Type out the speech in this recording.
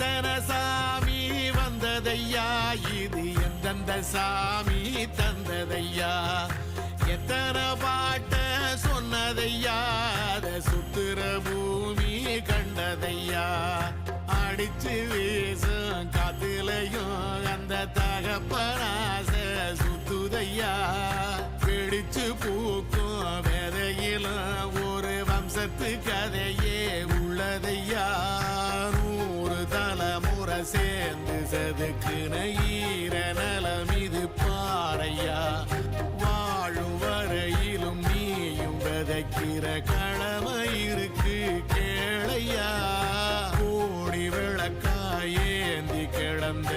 எத்தனை சாமி வந்ததையா, இது எந்தெந்த சாமி தந்ததையா, எத்தனை பாட்ட சொன்னதையா, அத சுத்துற பூமி கண்டதையா, அடிச்சு வீசும் காத்துலையும் அந்த தகப்பனாச சுத்துதையா, பிடிச்சு பூக்கும் வேதையிலும் ஒரு வம்சத்து கதையே உள்ளதையா, 100 தலைமுறை சேர்ந்து செதுக்குன ஈர நலம் இது பாறையா, வாழும் வரையிலும் நீயும் விதைக்கிற கடமை இருக்கு கேளையா, கோடி விளக்காயேந்தி கிடந்த